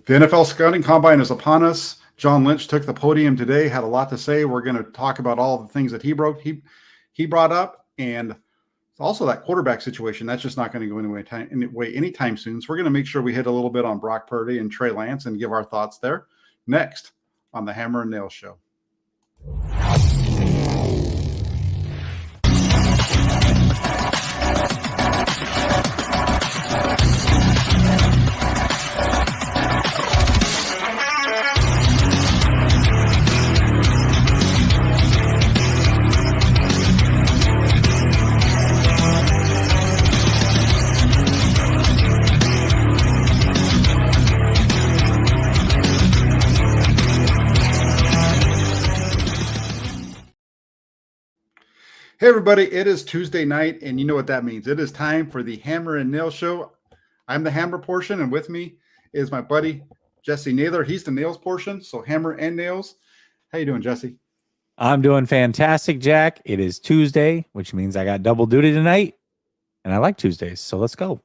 The NFL Scouting Combine is upon us. John Lynch took the podium today, had a lot to say. We're going to talk about all the things that he brought up, and also that quarterback situation. That's just not going to go away anytime soon. So we're going to make sure we hit a little bit on Brock Purdy and Trey Lance and give our thoughts there. Next on the Hammer and Nail Show. Hey, everybody, it is Tuesday night, and you know what that means. It is time for the Hammer and Nail Show. I'm the hammer portion, and with me is my buddy, Jessie Naylor. He's the nails portion, so hammer and nails. How you doing, Jessie? I'm doing fantastic, Jack. It is Tuesday, which means I got double duty tonight, and I like Tuesdays, so let's go.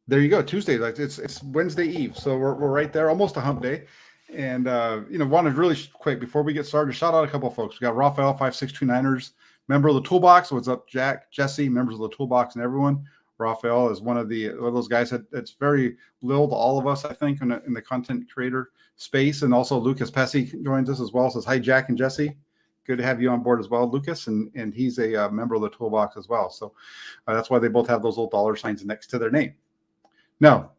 There you go, Tuesday. Like it's Wednesday Eve, so we're right there, almost a hump day. And, wanted really quick, before we get started, shout out a couple of folks. We got Raphael, 5629ers. Member of the Toolbox. What's up, Jack, Jessie, members of the Toolbox, and everyone. Raphael is one of those guys that's very loyal to all of us, I think, in the content creator space. And also Lucas Pesci joins us as well. Says hi, Jack and Jessie. Good to have you on board as well, Lucas. And he's a member of the Toolbox as well. So that's why they both have those little dollar signs next to their name. Now,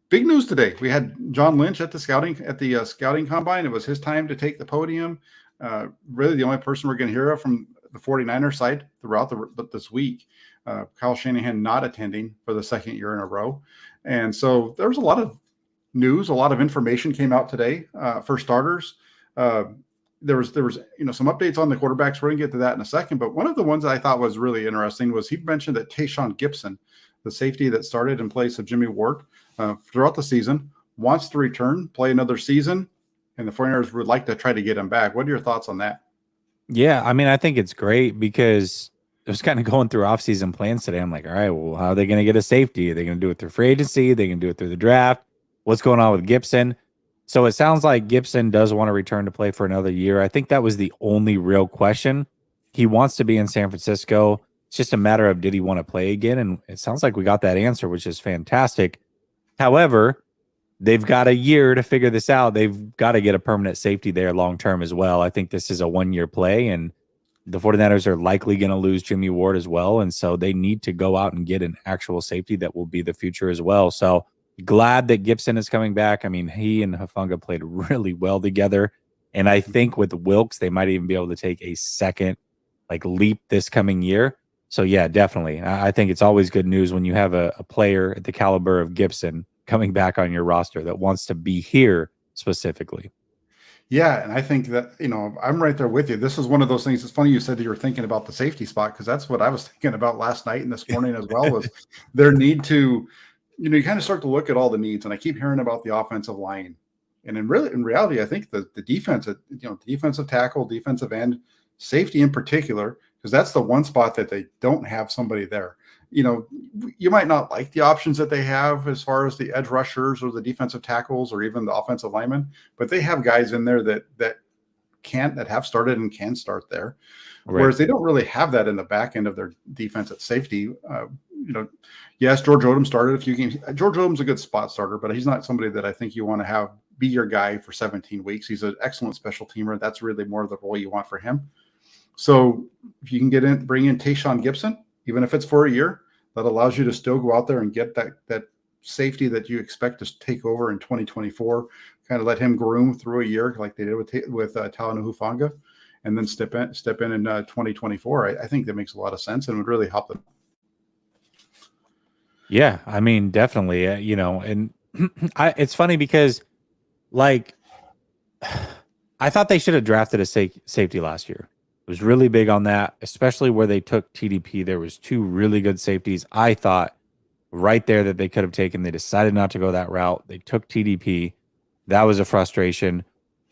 big news today. We had John Lynch at the scouting combine. It was his time to take the podium. Really, the only person we're going to hear from the 49ers side throughout this week. Kyle Shanahan not attending for the second year in a row. And so there's a lot of news, a lot of information came out today. For starters, there was some updates on the quarterbacks. We're going to get to that in a second. But one of the ones that I thought was really interesting was he mentioned that Tayshaun Gibson, the safety that started in place of Jimmy Ward throughout the season, wants to return, play another season, and the 49ers would like to try to get him back. What are your thoughts on that? Yeah, I mean, I think it's great because I was kind of going through offseason plans today. I'm like, all right, well, how are they going to get a safety? Are they going to do it through free agency? Are they going to do it through the draft? What's going on with Gibson? So it sounds like Gibson does want to return to play for another year. I think that was the only real question. He wants to be in San Francisco. It's just a matter of did he want to play again? And it sounds like we got that answer, which is fantastic. However, they've got a year to figure this out. They've got to get a permanent safety there long-term as well. I think this is a one-year play, and the 49ers are likely going to lose Jimmy Ward as well. And so they need to go out and get an actual safety that will be the future as well. So glad that Gibson is coming back. I mean, he and Hufanga played really well together. And I think with Wilkes, they might even be able to take a second leap this coming year. So yeah, definitely. I think it's always good news when you have a player at the caliber of Gibson coming back on your roster that wants to be here specifically. Yeah, and I think that, I'm right there with you. This is one of those things. It's funny you said that you were thinking about the safety spot, because that's what I was thinking about last night and this morning as well, was their need to, you kind of start to look at all the needs. And I keep hearing about the offensive line. And in reality, I think the defense, the defensive tackle, defensive end, safety in particular, because that's the one spot that they don't have somebody there. You might not like the options that they have as far as the edge rushers or the defensive tackles or even the offensive linemen, but they have guys in there that have started and can start there. Right. Whereas they don't really have that in the back end of their defense at safety. Yes, George Odom started a few games. George Odom's a good spot starter, but he's not somebody that I think you want to have be your guy for 17 weeks. He's an excellent special teamer. That's really more of the role you want for him. So if you can bring in Tayshaun Gibson, even if it's for a year, that allows you to still go out there and get that safety that you expect to take over in 2024, kind of let him groom through a year like they did with Talanoa Hufanga, and then step in 2024. I think that makes a lot of sense and would really help them. Yeah, I mean, definitely, and it's funny because, I thought they should have drafted a safety last year. Was really big on that, especially where they took TDP. There was two really good safeties, I thought, right there that they could have taken. They decided not to go that route. They took TDP. That was a frustration.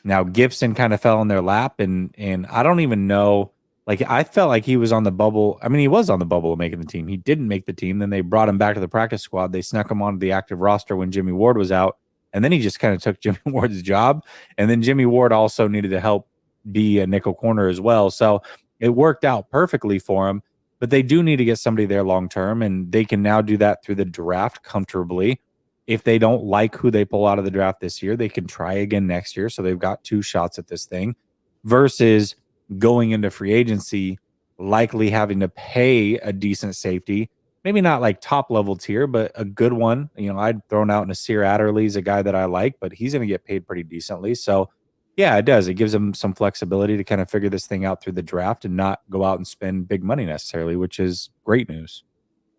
Now Gibson kind of fell in their lap, and I don't even know. I felt like he was on the bubble. I mean, he was on the bubble of making the team. He didn't make the team. Then they brought him back to the practice squad. They snuck him onto the active roster when Jimmy Ward was out. And then he just kind of took Jimmy Ward's job. And then Jimmy Ward also needed to help be a nickel corner as well. So it worked out perfectly for him. But they do need to get somebody there long term, and they can now do that through the draft comfortably. If they don't like who they pull out of the draft this year, they can try again next year. So they've got 2 shots at this thing versus going into free agency, likely having to pay a decent safety. Maybe not like top level tier, but a good one. I'd thrown out Nasir Adderley's a guy that I like, but he's going to get paid pretty decently. So yeah, it does. It gives them some flexibility to kind of figure this thing out through the draft and not go out and spend big money necessarily, which is great news.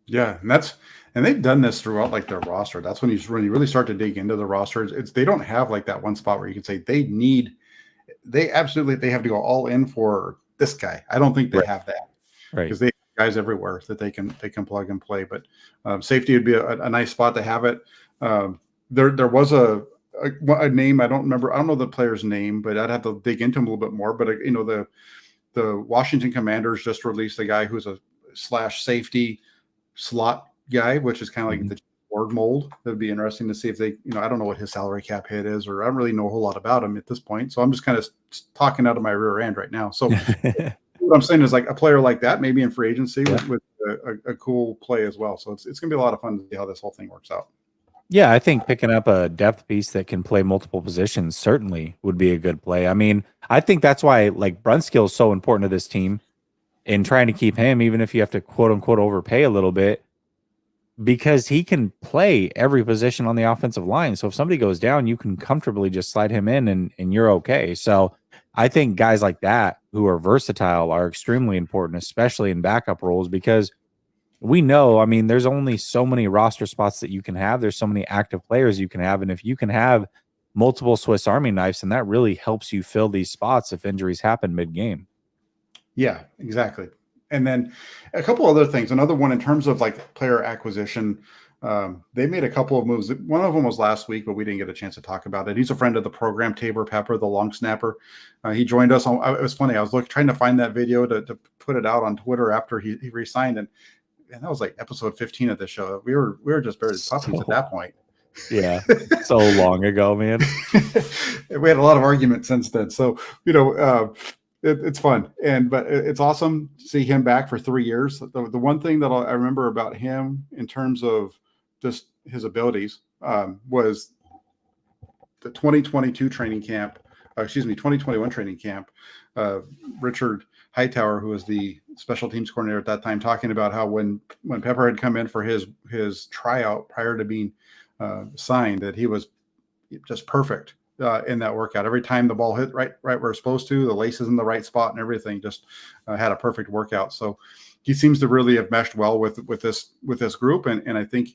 Yeah, and they've done this throughout like their roster. That's when you really start to dig into the rosters. They don't have like that one spot where you can say they absolutely have to go all in for this guy. I don't think they have that, right? Because they have guys everywhere that they can plug and play. But safety would be a nice spot to have it. There was a name I don't remember. I don't know the player's name, but I'd have to dig into him a little bit more. But the Washington Commanders just released a guy who's a slash safety slot guy, which is kind of like the Ward mold. That would be interesting to see if they, I don't know what his salary cap hit is, or I don't really know a whole lot about him at this point. So I'm just kind of talking out of my rear end right now. So what I'm saying is like a player like that, maybe in free agency with a cool play as well. So it's going to be a lot of fun to see how this whole thing works out. Yeah, I think picking up a depth piece that can play multiple positions certainly would be a good play. I mean, I think that's why like Brunskill is so important to this team and trying to keep him, even if you have to quote unquote overpay a little bit, because he can play every position on the offensive line. So if somebody goes down, you can comfortably just slide him in and you're okay. So I think guys like that who are versatile are extremely important, especially in backup roles, because we know, I mean, there's only so many roster spots that you can have. There's so many active players you can have. And if you can have multiple Swiss Army knives, and that really helps you fill these spots if injuries happen mid-game. Yeah, exactly. And then a couple other things. Another one in terms of like player acquisition, they made a couple of moves. One of them was last week, but we didn't get a chance to talk about it. He's a friend of the program, Tabor Pepper, the long snapper. He joined us. It was funny. I was trying to find that video to put it out on Twitter after he resigned, and that was like episode 15 of the show. We were just barely puppies at that point. Yeah, so long ago, man. We had a lot of arguments since then. So it's fun, but it's awesome to see him back for 3 years. The one thing that I remember about him in terms of just his abilities was the 2022 training camp. 2021 training camp. Richard Hightower, who was the special teams coordinator at that time, talking about how when Pepper had come in for his tryout prior to being signed, that he was just perfect in that workout. Every time the ball hit right where it's supposed to, the laces in the right spot and everything, just had a perfect workout. So he seems to really have meshed well with this group, and I think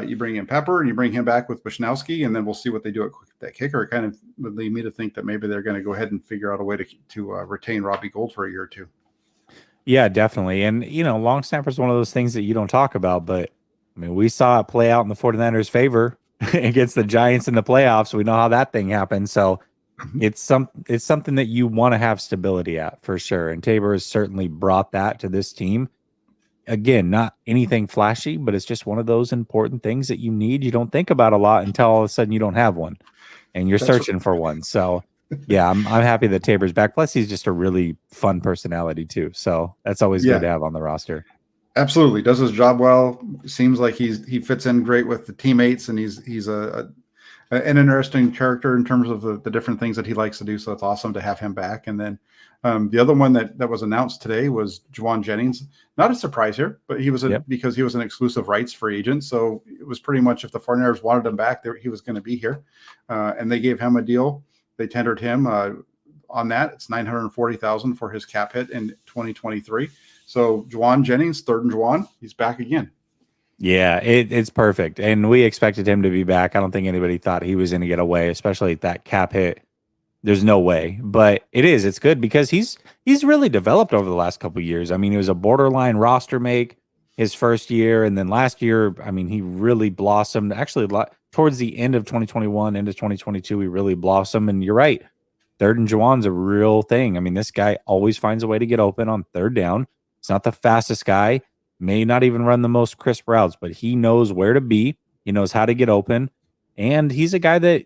you bring in Pepper and you bring him back with Wisnowski, and then we'll see what they do at that kicker. It kind of would lead me to think that maybe they're going to go ahead and figure out a way to retain Robbie Gould for a year or two. Yeah, definitely. And, long snapper is one of those things that you don't talk about, but I mean, we saw it play out in the 49ers' favor against the Giants in the playoffs. We know how that thing happened. So it's something that you want to have stability at for sure. And Tabor has certainly brought that to this team. Again, not anything flashy, but it's just one of those important things that you need. You don't think about a lot until all of a sudden you don't have one and you're searching for one. So yeah, I'm happy that Tabor's back. Plus he's just a really fun personality too. So that's always good to have on the roster. Absolutely. Does his job well. Seems like he fits in great with the teammates, and he's an interesting character in terms of the different things that he likes to do. So it's awesome to have him back. And then the other one that was announced today was Javon Jennings. Not a surprise here, but he was because he was an exclusive rights free agent. So it was pretty much if the 49ers wanted him back, he was going to be here. And they gave him a deal. They tendered him on that. It's $940,000 for his cap hit in 2023. So Javon Jennings, third and Javon, he's back again. Yeah, it's perfect. And we expected him to be back. I don't think anybody thought he was going to get away, especially at that cap hit. There's no way. But it's good because he's really developed over the last couple of years. I mean, he was a borderline roster make his first year. And then last year, I mean, he really blossomed. Actually, towards the end of 2021, into 2022, he really blossomed. And you're right. Third and Javon's a real thing. I mean, this guy always finds a way to get open on third down. He's not the fastest guy. May not even run the most crisp routes, but he knows where to be. He knows how to get open. And he's a guy that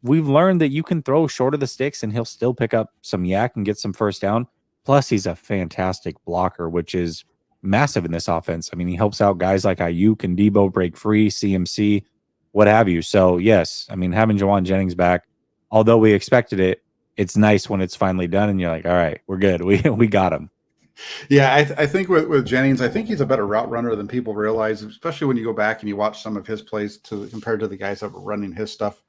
we've learned that you can throw short of the sticks and he'll still pick up some yak and get some first down. Plus, he's a fantastic blocker, which is massive in this offense. I mean, he helps out guys like Ayuk and Debo break free, CMC, what have you. So, yes, I mean, having Javon Jennings back, although we expected it, it's nice when it's finally done and you're like, all right, we're good. We got him. Yeah, I think with Jennings, I think he's a better route runner than people realize, especially when you go back and you watch some of his plays compared to the guys that were running his stuff,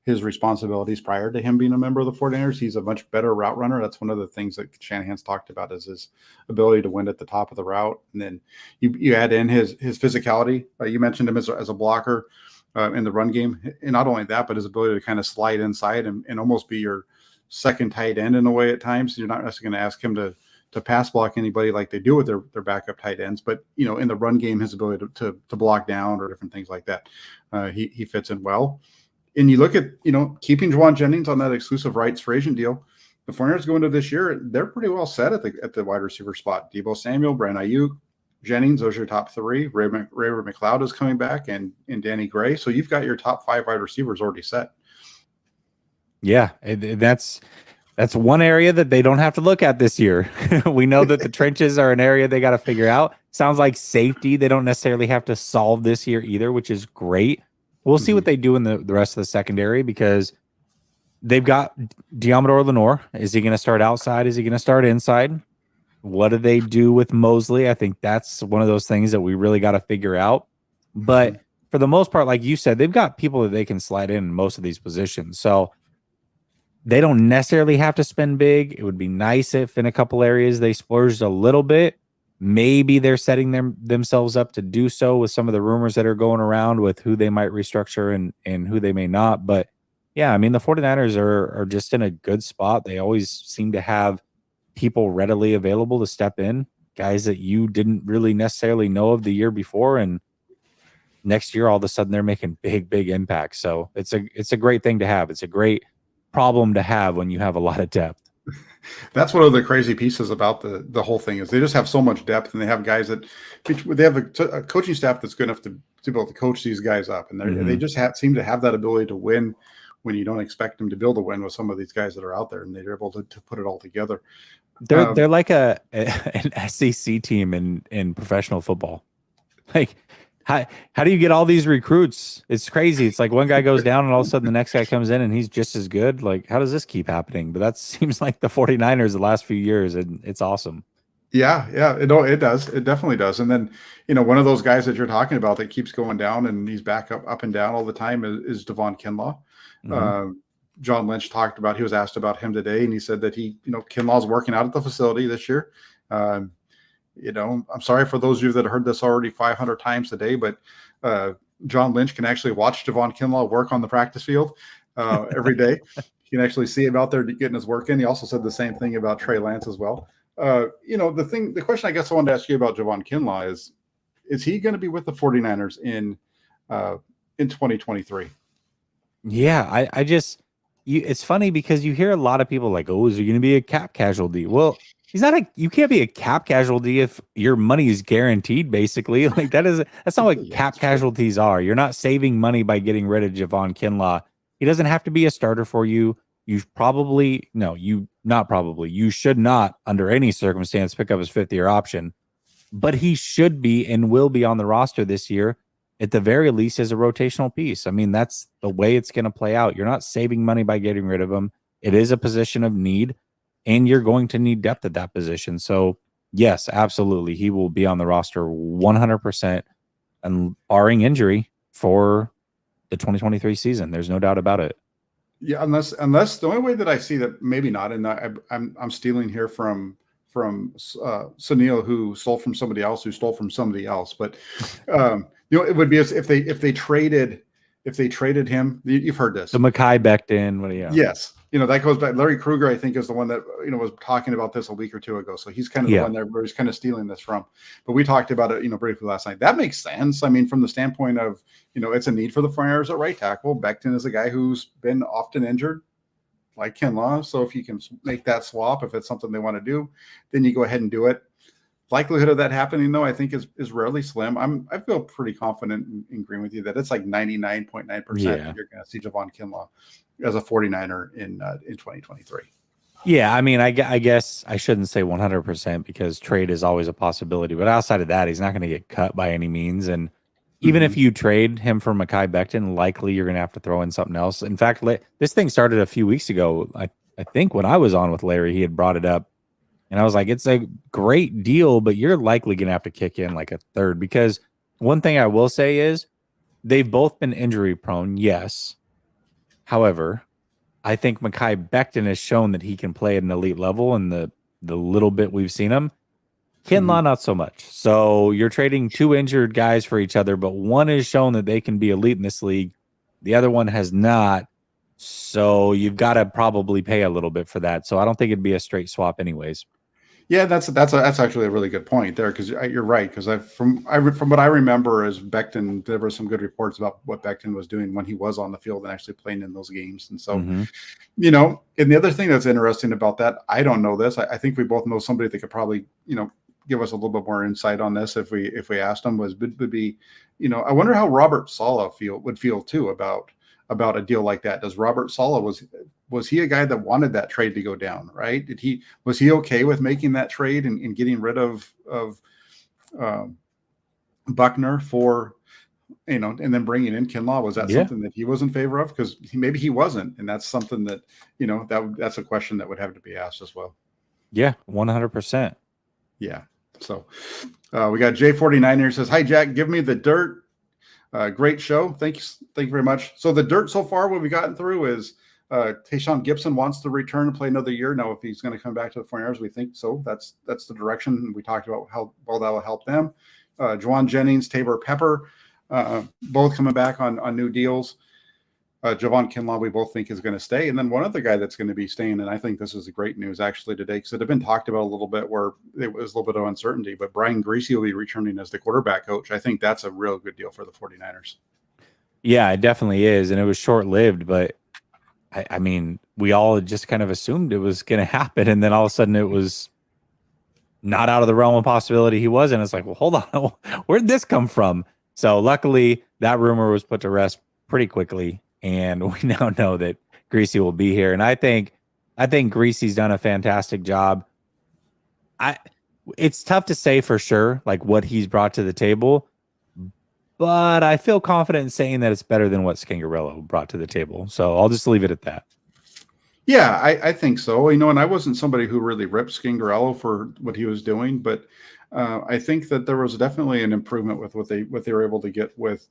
his responsibilities prior to him being a member of the 49ers. He's a much better route runner. That's one of the things that Shanahan's talked about is his ability to win at the top of the route. And then you add in his physicality. You mentioned him as a blocker in the run game. And not only that, but his ability to kind of slide inside and almost be your second tight end in a way at times. You're not necessarily going to ask him to pass block anybody like they do with their backup tight ends, but in the run game, his ability to block down or different things like that, he fits in well. And you look at keeping Javon Jennings on that exclusive rights free agent deal. The 49ers go into this year, they're pretty well set at the wide receiver spot. Debo Samuel, Brandon Ayuk, Jennings, those are your top three. Ray McLeod is coming back, and Danny Gray. So you've got your top 5 wide receivers already set. Yeah, that's one area that they don't have to look at this year. We know that the trenches are an area they got to figure out. Sounds like safety they don't necessarily have to solve this year either, which is great. We'll see what they do in the rest of the secondary because they've got Deommodore Lenoir. Is he going to start outside? Is he going to start inside? What do they do with Mosley? I think that's one of those things that we really got to figure out. But for the most part, like you said, they've got people that they can slide in most of these positions. So they don't necessarily have to spend big. It would be nice if in a couple areas they splurged a little bit. Maybe they're setting themselves up to do so with some of the rumors that are going around with who they might restructure and who they may not. But yeah, I mean, the 49ers are just in a good spot. They always seem to have people readily available to step in, guys that you didn't really necessarily know of the year before. And next year, all of a sudden they're making big impacts. So it's a great thing to have. It's a great problem to have when you have a lot of depth. That's one of the crazy pieces about the whole thing is they just have so much depth, and they have guys that they have a coaching staff that's good enough to be able to coach these guys up, and they just seem to have that ability to win when you don't expect them to build a win with some of these guys that are out there, and they're able to put it all together. They're like an SEC team in professional football. Like how do you get all these recruits? It's crazy. It's like one guy goes down and all of a sudden the next guy comes in and he's just as good. Like, how does this keep happening? But that seems like the 49ers the last few years, and it's awesome. Yeah, it does. It definitely does. And then, one of those guys that you're talking about that keeps going down and he's back up and down all the time is Javon Kinlaw. John Lynch talked about, he was asked about him today, and he said that Kinlaw's working out at the facility this year. I'm sorry for those of you that heard this already 500 times today, but John Lynch can actually watch Javon Kinlaw work on the practice field every day. You can actually see him out there getting his work in. He also said the same thing about Trey Lance as well. The question I guess I wanted to ask you about Javon Kinlaw is he going to be with the 49ers in 2023? Yeah, it's funny because you hear a lot of people like, oh, is he going to be a cap casualty? Well, you can't be a cap casualty if your money is guaranteed, basically. Like that's not what cap casualties are. You're not saving money by getting rid of Javon Kinlaw. He doesn't have to be a starter for you. You should not under any circumstance pick up his 5th-year option, but he should be and will be on the roster this year, at the very least as a rotational piece. I mean, that's the way it's going to play out. You're not saving money by getting rid of him. It is a position of need, and you're going to need depth at that position. So, yes, absolutely. He will be on the roster 100% and barring injury for the 2023 season. There's no doubt about it. Yeah, unless the only way that I see that, maybe not, and I'm stealing here from Sunil, who stole from somebody else, but it would be as if they traded him. You've heard this, the Mekhi Becton. Yes, that goes back. Larry Krueger, I think, is the one that was talking about this a week or two ago. So he's kind of the one that everybody's kind of stealing this from. But we talked about it, briefly last night. That makes sense. I mean, from the standpoint of it's a need for the 49ers at right tackle. Becton is a guy who's been often injured, like Kinlaw. So if you can make that swap, if it's something they want to do, then you go ahead and do it. likelihood of that happening, though, I think is rarely slim. I feel pretty confident in agreeing with you that it's like 99.9% that you're going to see Javon Kinlaw as a 49er in 2023. Yeah, I mean, I guess I shouldn't say 100% because trade is always a possibility. But outside of that, he's not going to get cut by any means. And even if you trade him for Mekhi Becton, likely you're going to have to throw in something else. In fact, this thing started a few weeks ago. I think when I was on with Larry, he had brought it up. And I was like, it's a great deal, but you're likely going to have to kick in like a third. Because one thing I will say is they've both been injury prone, yes. However, I think Mekhi Becton has shown that he can play at an elite level, and the little bit we've seen him. Kinlaw, not so much. So you're trading two injured guys for each other, but one has shown that they can be elite in this league. The other one has not. So you've got to probably pay a little bit for that. So I don't think it'd be a straight swap anyways. Yeah, that's actually a really good point there, because you're right. Because from what I remember is Becton, there were some good reports about what Becton was doing when he was on the field and actually playing in those games. And so, and the other thing that's interesting about that, I don't know this. I think we both know somebody that could probably give us a little bit more insight on this if we asked him. Would be I wonder how Robert Saleh would feel too about a deal like that. Does Robert Saleh was he a guy that wanted that trade to go down, right? Was he okay with making that trade and getting rid of Buckner for and then bringing in Kinlaw? Was that something that he was in favor of? Because maybe he wasn't, and that's something that that's a question that would have to be asked as well. Yeah, 100%. Yeah. So we got J49 here, says, "Hi Jack, give me the dirt. Great show. Thank you very much." So the dirt so far, what we've gotten through is Tayshaun Gibson wants to return and play another year. Now, if he's going to come back to the 49ers, we think so. That's the direction. We talked about how well that will help them. Juwan Jennings, Tabor Pepper, both coming back on new deals. Javon Kinlaw, we both think is going to stay. And then one other guy that's going to be staying, and I think this is great news actually today, because it had been talked about a little bit where it was a little bit of uncertainty, but Brian Griese will be returning as the quarterback coach. I think that's a real good deal for the 49ers. Yeah, it definitely is. And it was short-lived, but I mean, we all just kind of assumed it was going to happen. And then all of a sudden it was not out of the realm of possibility he was. And it's like, well, hold on, where'd this come from? So luckily that rumor was put to rest pretty quickly. And we now know that Griese will be here. And I think Griese's done a fantastic job. It's tough to say for sure, like what he's brought to the table, but I feel confident in saying that it's better than what Scangarello brought to the table. So I'll just leave it at that. Yeah, I think so. And I wasn't somebody who really ripped Scangarello for what he was doing, but I think that there was definitely an improvement with what they were able to get with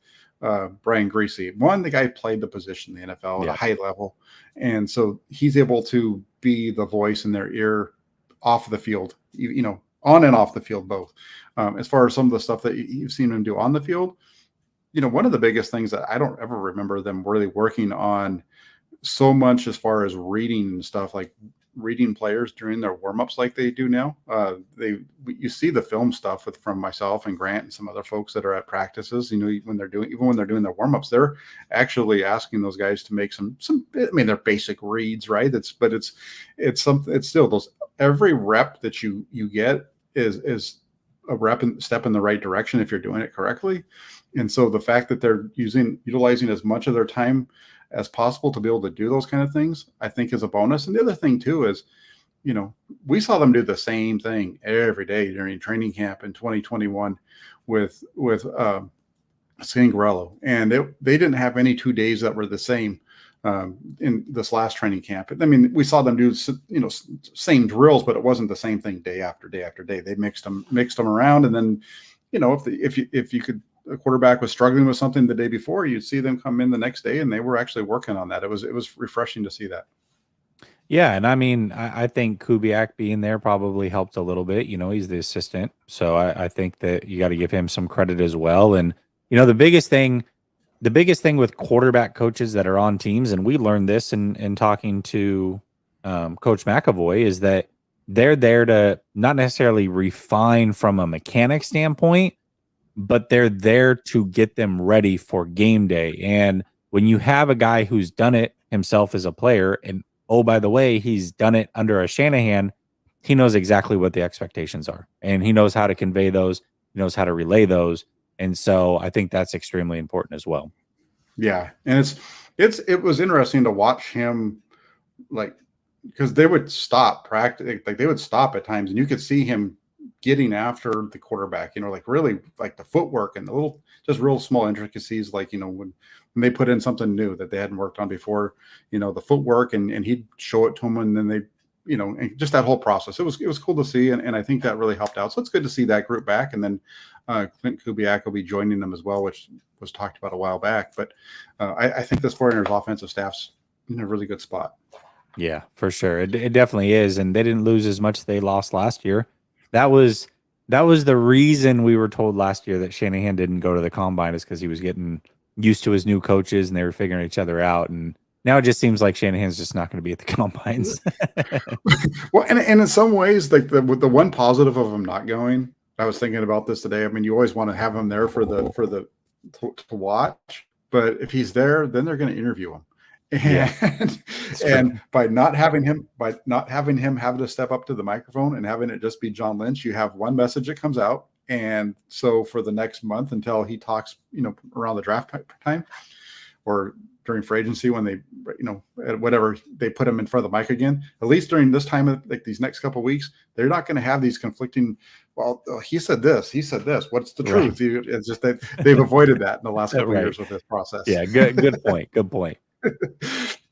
Brian Griese. One, the guy played the position in the NFL at a high level, and so he's able to be the voice in their ear off the field, on and off the field both. As far as some of the stuff that you've seen him do on the field, one of the biggest things that I don't ever remember them really working on so much as far as reading and stuff, like reading players during their warmups like they do now. You see the film stuff from myself and Grant and some other folks that are at practices, when they're doing their warmups, they're actually asking those guys to make some, they're basic reads, right? It's still those, every rep that you get is a step in the right direction if you're doing it correctly. And so the fact that they're utilizing as much of their time as possible to be able to do those kind of things, I think is a bonus. And the other thing too is, we saw them do the same thing every day during training camp in 2021 with Scangarello, and they didn't have any 2 days that were the same in this last training camp. I mean, we saw them do same drills, but it wasn't the same thing day after day after day. They mixed them around, and then if you could. A quarterback was struggling with something the day before, you'd see them come in the next day and they were actually working on that. It was refreshing to see that. Yeah. And I mean, I think Kubiak being there probably helped a little bit. He's the assistant. So I think that you got to give him some credit as well. And, the biggest thing with quarterback coaches that are on teams, and we learned this in talking to Coach McAvoy, is that they're there to not necessarily refine from a mechanic standpoint, but they're there to get them ready for game day. And when you have a guy who's done it himself as a player, and oh, by the way, he's done it under a Shanahan, he knows exactly what the expectations are, and he knows how to convey those. He knows how to relay those. And so I think that's extremely important as well. Yeah. And it was interesting to watch him, like, because they would stop practice, like they would stop at times and you could see him getting after the quarterback, like really like the footwork and the little, just real small intricacies, like, when they put in something new that they hadn't worked on before, the footwork, and he'd show it to them, and then they, and just that whole process. It was cool to see. And I think that really helped out. So it's good to see that group back. And then Clint Kubiak will be joining them as well, which was talked about a while back. But I think this 49ers offensive staff's in a really good spot. Yeah, for sure. It definitely is. And they didn't lose as much as they lost last year. That was the reason we were told last year that Shanahan didn't go to the combine, is because he was getting used to his new coaches and they were figuring each other out. And now it just seems like Shanahan's just not going to be at the combines. Well, and in some ways, like the one positive of him not going, I was thinking about this today. I mean, you always want to have him there to watch, but if he's there, then they're going to interview him. And by not having him having to step up to the microphone and having it just be John Lynch, you have one message that comes out. And so for the next month, until he talks, around the draft time or during free agency, when they, whatever, they put him in front of the mic again, at least during this time of like these next couple of weeks, they're not going to have these conflicting, well, he said this, what's the truth? It's just that they've avoided that in the last couple of years with this process. Yeah. Good point. Good point.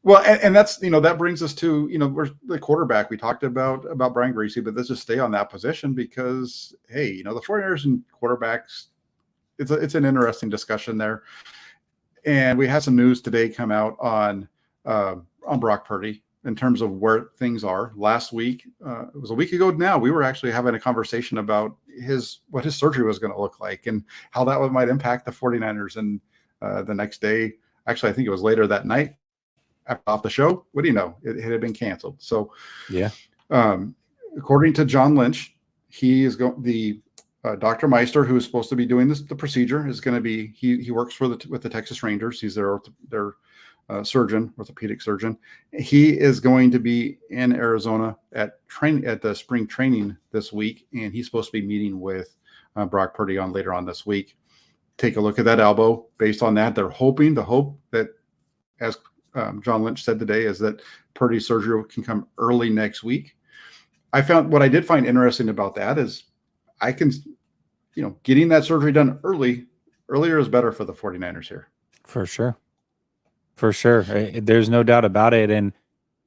Well, and that's, that brings us to, we're the quarterback. We talked about Brian Greasy, but let's just stay on that position because, hey, the 49ers and quarterbacks, it's an interesting discussion there. And we had some news today come out on Brock Purdy in terms of where things are. Last week, it was a week ago now, we were actually having a conversation about what his surgery was going to look like and how that might impact the 49ers. And the next day, actually, I think it was later that night, off the show, what do you know? It had been canceled. So, yeah. According to John Lynch, he is going. Dr. Meister, who is supposed to be doing the procedure, is going to be. He works with the Texas Rangers. He's their orthopedic surgeon. He is going to be in Arizona at the spring training this week, and he's supposed to be meeting with Brock Purdy later on this week. Take a look at that elbow. Based on that, they're hoping. The hope that, as John Lynch said today, is that Purdy's surgery can come early next week. What I did find interesting about that is I can, getting that surgery done earlier is better for the 49ers here. For sure. There's no doubt about it. And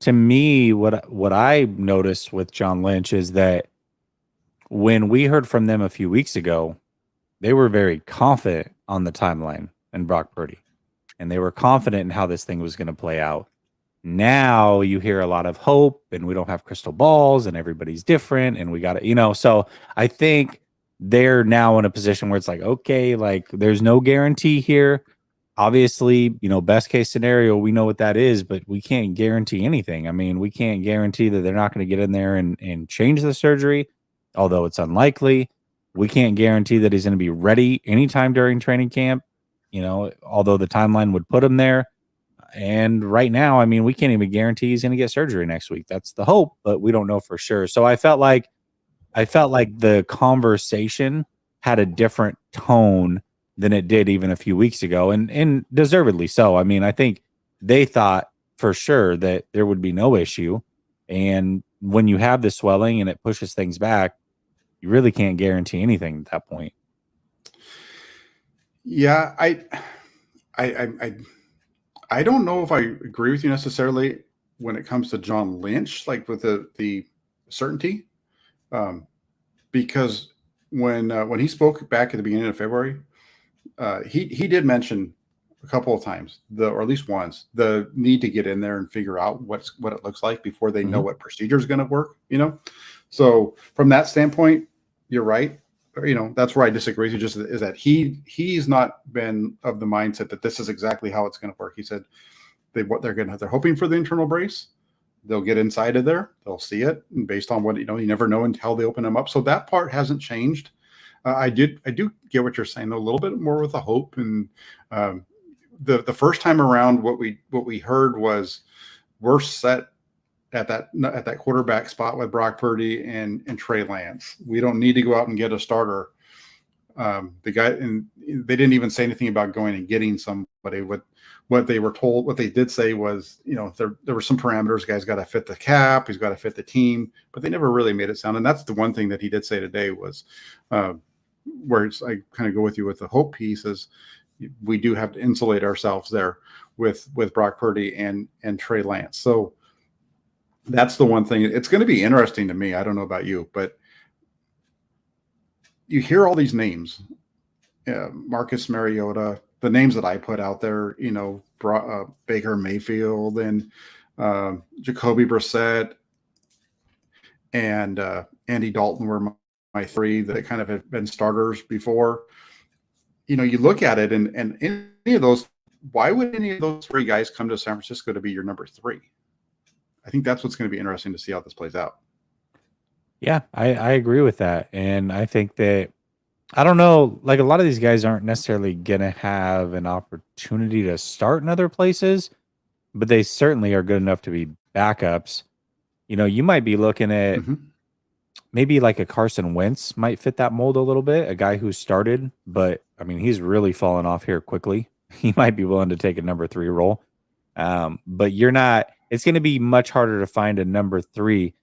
to me, what I noticed with John Lynch is that when we heard from them a few weeks ago, they were very confident on the timeline and Brock Purdy. And they were confident in how this thing was going to play out. Now you hear a lot of hope, and we don't have crystal balls, and everybody's different, and we got to, so I think they're now in a position where it's like, okay, like there's no guarantee here. Obviously, best case scenario, we know what that is, but we can't guarantee anything. I mean, we can't guarantee that they're not going to get in there and change the surgery, although it's unlikely. We can't guarantee that he's going to be ready anytime during training camp, although the timeline would put him there. And right now, I mean, we can't even guarantee he's going to get surgery next week. That's the hope, but we don't know for sure. So I felt like the conversation had a different tone than it did even a few weeks ago, and deservedly so. I mean, I think they thought for sure that there would be no issue. And when you have the swelling and it pushes things back, you really can't guarantee anything at that point. Yeah, I don't know if I agree with you necessarily when it comes to John Lynch, like with the certainty, because when he spoke back at the beginning of February, he did mention a couple of times, or at least once, the need to get in there and figure out what it looks like before they know what procedure is going to work. So from that standpoint, you're right. That's where I disagree with you, just is that he's not been of the mindset that this is exactly how it's going to work. He said they're hoping for the internal brace. They'll get inside of there. They'll see it. And based on what, you never know until they open them up. So that part hasn't changed. I do get what you're saying, a little bit more with a hope. And the first time around, what we heard was we're set at that quarterback spot with Brock Purdy and Trey Lance. We don't need to go out and get a starter. The guy, and they didn't even say anything about going and getting somebody. What they were told, what they did say was, there were some parameters. The guy's got to fit the cap, he's got to fit the team, but they never really made it sound. And that's the one thing that he did say today was, where I kind of go with you with the hope piece, is we do have to insulate ourselves there with Brock Purdy and Trey Lance. So that's the one thing. It's going to be interesting to me. I don't know about you, but you hear all these names, Marcus Mariota, the names that I put out there, Baker Mayfield and Jacoby Brissett and Andy Dalton were my three that kind of have been starters before. You look at it and any of those, why would any of those three guys come to San Francisco to be your number three? I think that's what's going to be interesting to see how this plays out. Yeah, I agree with that. And I think that, I don't know, like a lot of these guys aren't necessarily going to have an opportunity to start in other places, but they certainly are good enough to be backups. You might be looking at maybe like a Carson Wentz might fit that mold a little bit, a guy who started, but I mean, he's really fallen off here quickly. He might be willing to take a number 3 role. But it's going to be much harder to find a number 3.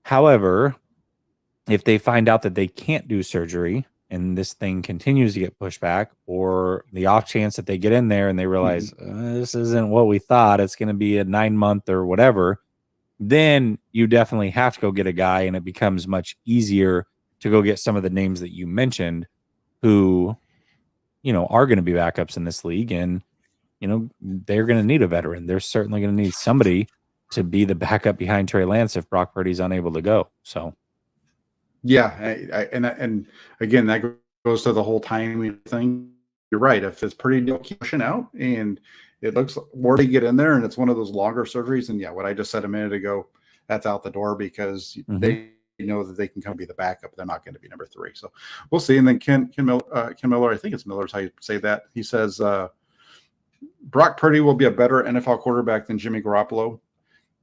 However, if they find out that they can't do surgery and this thing continues to get pushed back, or the off chance that they get in there and they realize this isn't what we thought, it's going to be a 9-month or whatever, then you definitely have to go get a guy, and it becomes much easier to go get some of the names that you mentioned who, are going to be backups in this league. And, they're going to need a veteran. They're certainly going to need somebody to be the backup behind Trey Lance if Brock Purdy's unable to go. So, yeah, and again, that goes to the whole timing thing. You're right. If it's Purdy pushing out and it looks more to get in there, and it's one of those longer surgeries, and what I just said a minute ago, that's out the door because they know that they can come be the backup. They're not going to be number 3. So we'll see. And then Ken Miller, I think it's Miller's how you say that. He says Brock Purdy will be a better NFL quarterback than Jimmy Garoppolo.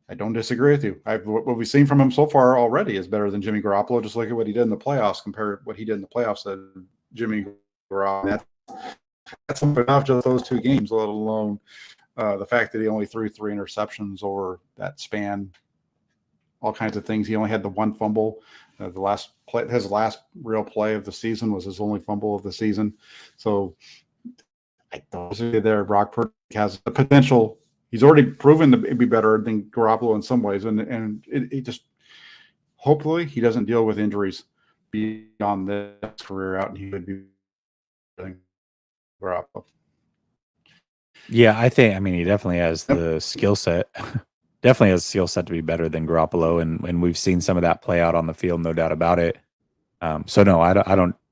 I don't disagree with you. What we've seen from him so far already is better than Jimmy Garoppolo. Just look at what he did in the playoffs. Compare what he did in the playoffs to Jimmy Garoppolo. That's enough, just those 2 games, let alone the fact that he only threw 3 interceptions over that span. All kinds of things. He only had the 1 fumble. His last real play of the season was his only fumble of the season. So I don't see there. Brock Purdy has the potential. He's already proven to be better than Garoppolo in some ways, and it just hopefully he doesn't deal with injuries beyond this career out, and he would be Garoppolo. Yeah, I mean, he definitely has the skill set. Definitely has a skill set to be better than Garoppolo, and we've seen some of that play out on the field, no doubt about it. So no, I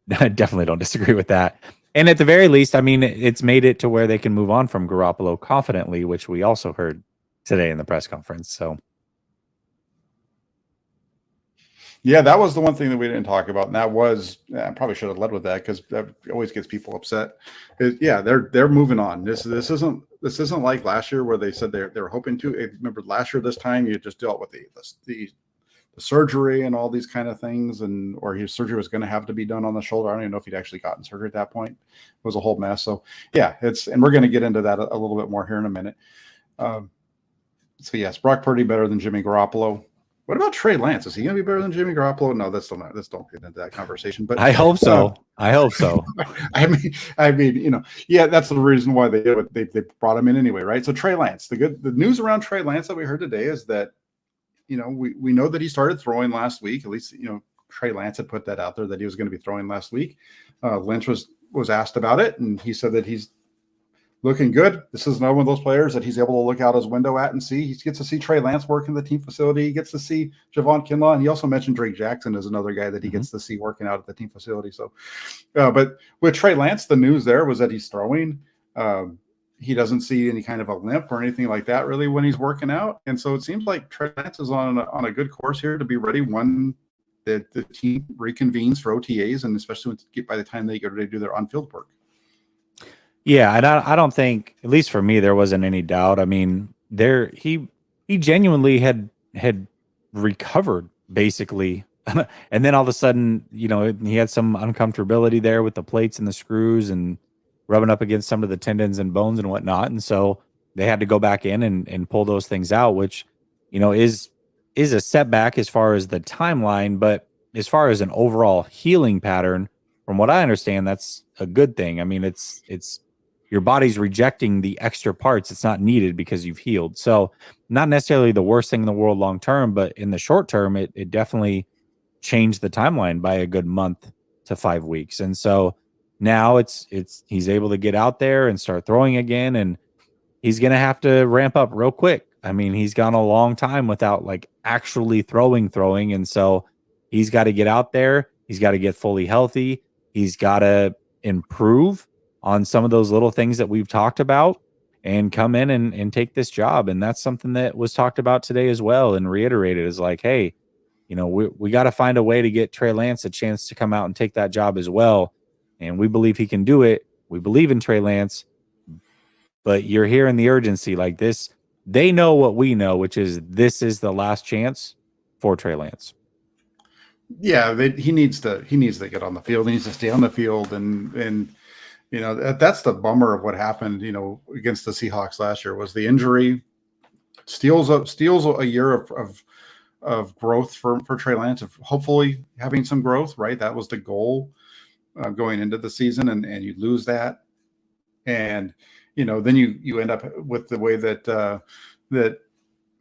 definitely don't disagree with that. And at the very least, I mean, it's made it to where they can move on from Garoppolo confidently, which we also heard today in the press conference. So, yeah, that was the one thing that we didn't talk about, and that was I probably should have led with that because that always gets people upset. They're moving on. This isn't like last year where they said they were hoping to. Remember last year this time you just dealt with the surgery and all these kind of things, or his surgery was going to have to be done on the shoulder. I don't even know if he'd actually gotten surgery at that point. It was a whole mess. So yeah, and we're going to get into that a little bit more here in a minute. So yes, Brock Purdy better than Jimmy Garoppolo. What about Trey Lance? Is he going to be better than Jimmy Garoppolo? No, that's still not. Let's don't get into that conversation. But I hope so. I hope so. I mean, that's the reason why they brought him in anyway, right? So Trey Lance, the news around Trey Lance that we heard today is that, we know that he started throwing last week. At least, Trey Lance had put that out there that he was going to be throwing last week. Lynch was asked about it, and he said that he's looking good. This is another one of those players that he's able to look out his window at and see. He gets to see Trey Lance work in the team facility. He gets to see Javon Kinlaw, and he also mentioned Drake Jackson as another guy that he gets to see working out at the team facility. So, but with Trey Lance, the news there was that he's throwing. He doesn't see any kind of a limp or anything like that really when he's working out. And so it seems like Trey Lance is on a good course here to be ready when the team reconvenes for OTAs, and especially by the time they get ready to do their on-field work. Yeah, and I don't think, at least for me, there wasn't any doubt. I mean, he genuinely had had recovered basically. And then all of a sudden, he had some uncomfortability there with the plates and the screws and rubbing up against some of the tendons and bones and whatnot. And so they had to go back in and pull those things out, which, is a setback as far as the timeline. But as far as an overall healing pattern, from what I understand, that's a good thing. I mean, it's your body's rejecting the extra parts. It's not needed because you've healed. So not necessarily the worst thing in the world long term, but in the short term, it definitely changed the timeline by a good month to 5 weeks. And so now he's able to get out there and start throwing again, and he's going to have to ramp up real quick. I mean, he's gone a long time without like actually throwing. And so he's got to get out there. He's got to get fully healthy. He's got to improve on some of those little things that we've talked about and come in and take this job. And that's something that was talked about today as well and reiterated, is like, hey, we got to find a way to get Trey Lance a chance to come out and take that job as well. And we believe he can do it. We believe in Trey Lance, but you're hearing the urgency like this. They know what we know, which is this is the last chance for Trey Lance. Yeah, he needs to get on the field. He needs to stay on the field, and that's the bummer of what happened. Against the Seahawks last year was the injury steals a year of growth for Trey Lance, of hopefully having some growth. Right, that was the goal going into the season, and you lose that, and then you end up with the way that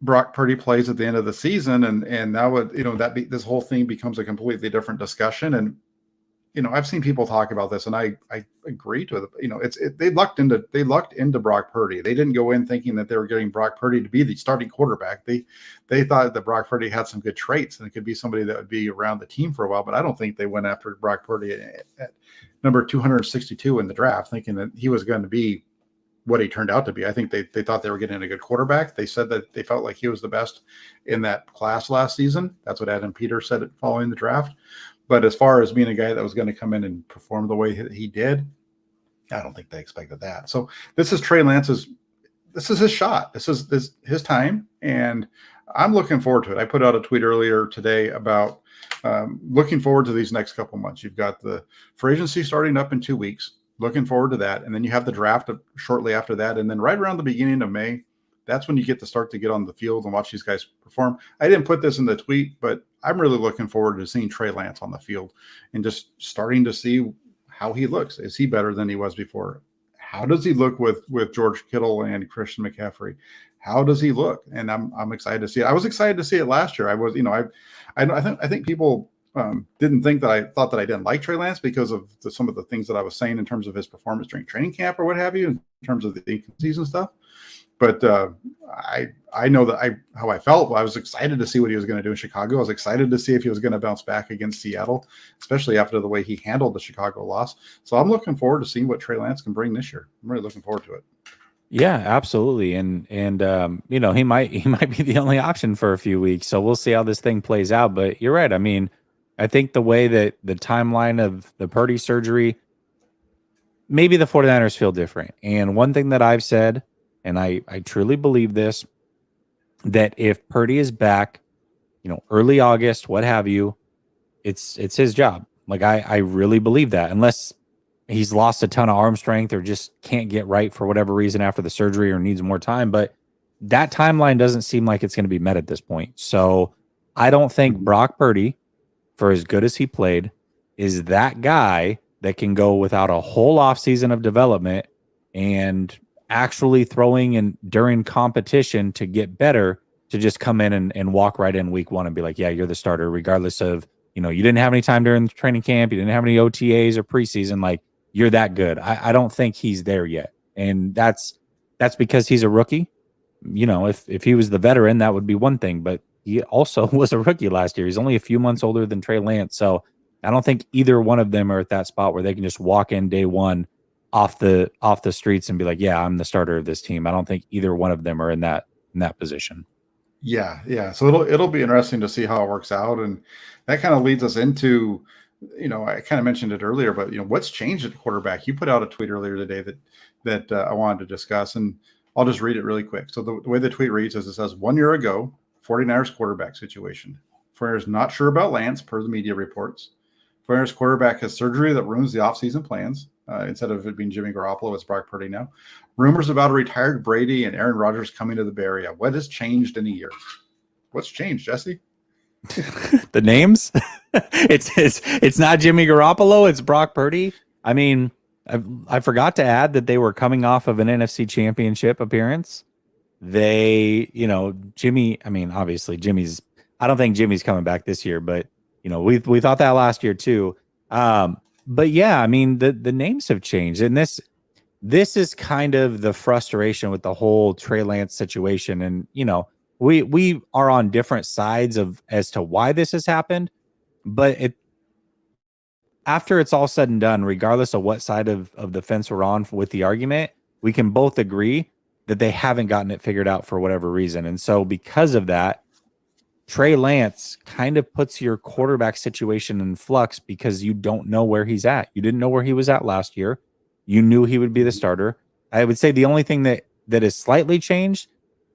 Brock Purdy plays at the end of the season, and now this whole thing becomes a completely different discussion. And I've seen people talk about this, and I agree to it. They lucked into Brock Purdy. They didn't go in thinking that they were getting Brock Purdy to be the starting quarterback. They thought that Brock Purdy had some good traits and it could be somebody that would be around the team for a while. But I don't think they went after Brock Purdy at number 262 in the draft thinking that he was going to be what he turned out to be. I think they thought they were getting a good quarterback. They said that they felt like he was the best in that class last season. That's what Adam Peters said following the draft. But as far as being a guy that was going to come in and perform the way he did, I don't think they expected that. So this is Trey Lance's. This is his shot. This is his time, and I'm looking forward to it. I put out a tweet earlier today about looking forward to these next couple months. You've got the free agency starting up in 2 weeks. Looking forward to that, and then you have the draft shortly after that, and then right around the beginning of May, that's when you get to start to get on the field and watch these guys perform. I didn't put this in the tweet, but I'm really looking forward to seeing Trey Lance on the field and just starting to see how he looks. Is he better than he was before? How does he look with George Kittle and Christian McCaffrey? How does he look? And I'm excited to see it. I was excited to see it last year. I was, I think people didn't think that I thought that I didn't like Trey Lance because of some of the things that I was saying in terms of his performance during training camp or what have you, in terms of the in-season stuff. But I know that how I felt. I was excited to see what he was going to do in Chicago. I was excited to see if he was going to bounce back against Seattle, especially after the way he handled the Chicago loss. So I'm looking forward to seeing what Trey Lance can bring this year. I'm really looking forward to it. Yeah, absolutely. And he might be the only option for a few weeks. So we'll see how this thing plays out. But you're right. I mean, I think the way that the timeline of the Purdy surgery, maybe the 49ers feel different. And one thing that I've said, and I truly believe this, that if Purdy is back, early August, what have you, it's his job. Like I really believe that, unless he's lost a ton of arm strength or just can't get right for whatever reason after the surgery or needs more time. But that timeline doesn't seem like it's going to be met at this point. So I don't think Brock Purdy, for as good as he played, is that guy that can go without a whole offseason of development and actually throwing and during competition to get better, to just come in and walk right in week one and be like, yeah, you're the starter, regardless of, you didn't have any time during training camp. You didn't have any OTAs or preseason. Like, you're that good. I don't think he's there yet. And that's because he's a rookie. If he was the veteran, that would be one thing, but he also was a rookie last year. He's only a few months older than Trey Lance. So I don't think either one of them are at that spot where they can just walk in day one off the streets and be like, yeah, I'm the starter of this team. I don't think either one of them are in that position. Yeah. So it'll be interesting to see how it works out. And that kind of leads us into, I kind of mentioned it earlier, but what's changed at quarterback? You put out a tweet earlier today that I wanted to discuss, and I'll just read it really quick. So the way the tweet reads is, it says, 1 year ago, 49ers quarterback situation. 49ers not sure about Lance, per the media reports. 49ers quarterback has surgery that ruins the offseason plans. Instead of it being Jimmy Garoppolo, it's Brock Purdy now. Rumors about a retired Brady and Aaron Rodgers coming to the Bay Area. What has changed in a year? What's changed, Jesse? The names. It's not Jimmy Garoppolo. It's Brock Purdy. I mean, I forgot to add that they were coming off of an NFC Championship appearance. They, Jimmy. I mean, obviously, Jimmy's. I don't think Jimmy's coming back this year, but we thought that last year too. But yeah, I mean, the names have changed, and this is kind of the frustration with the whole Trey Lance situation, and we are on different sides as to why this has happened, but after it's all said and done, regardless of what side of the fence we're on with the argument, we can both agree that they haven't gotten it figured out for whatever reason. And so because of that, Trey Lance kind of puts your quarterback situation in flux because you don't know where he's at. You didn't know where he was at last year. You knew he would be the starter. I would say the only thing that is slightly changed